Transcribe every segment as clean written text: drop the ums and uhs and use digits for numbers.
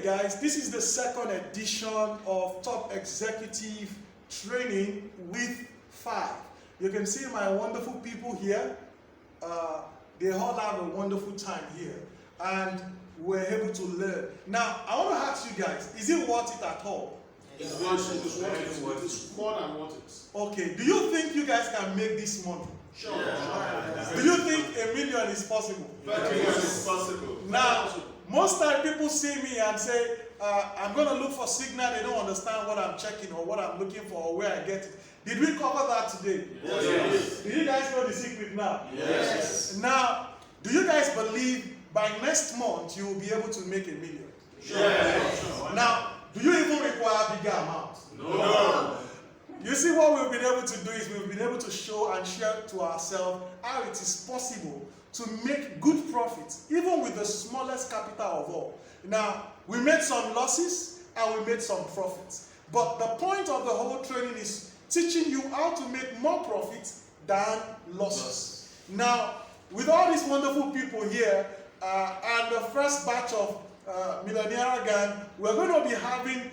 guys, this is the second edition of Top Executive Training with 5. You can see my wonderful people here. They all have a wonderful time here, and we're able to learn. Now, I want to ask you guys, is it worth it at all? It's worth it. It's more than worth it. Okay, do you think you guys can make this money? Sure. Do you think $1 million is possible? It's possible. Now, most time people see me and say, I'm going to look for signal, they don't understand what I'm checking or what I'm looking for or where I get it. Did we cover that today? Yes. Do you guys know the secret now? Yes. Now, do you guys believe by next month you will be able to make $1 million? Sure. Yes. Now, do you even require bigger amounts? No. You see, what we've been able to do is we've been able to show and share to ourselves how it is possible to make good profits, even with the smallest capital of all. Now, we made some losses and we made some profits. But the point of the whole training is teaching you how to make more profits than losses. Now, with all these wonderful people here, and the first batch of Millionaire Gang, we're going to be having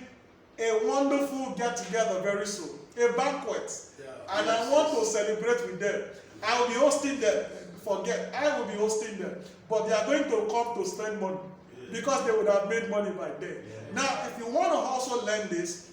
a wonderful get-together very soon, a banquet, and I want to celebrate with them. I will be hosting them. Forget, I will be hosting them, but they are going to come to spend money because they would have made money by then. Now, if you want to also learn this,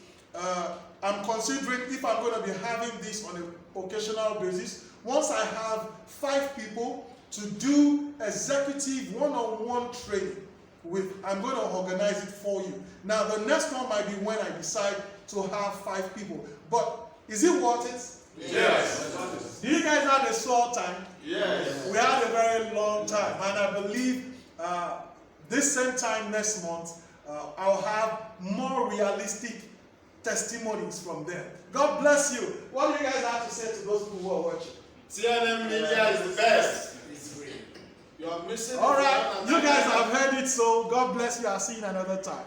I'm considering if I'm going to be having this on an occasional basis. Once I have 5 people to do executive one-on-one training with, I'm going to organize it for you. Now, the next one might be when I decide to have 5 people. But is it worth it? Yes. Do you guys have a short time? Yes. We had a very long time, and I believe this same time next month, I'll have more realistic testimonies from them. God bless you. What do you guys have to say to those people who are watching? TMNmedia is the best. It's free. You're missing. All right, you guys have heard it, so God bless you. I'll see you another time.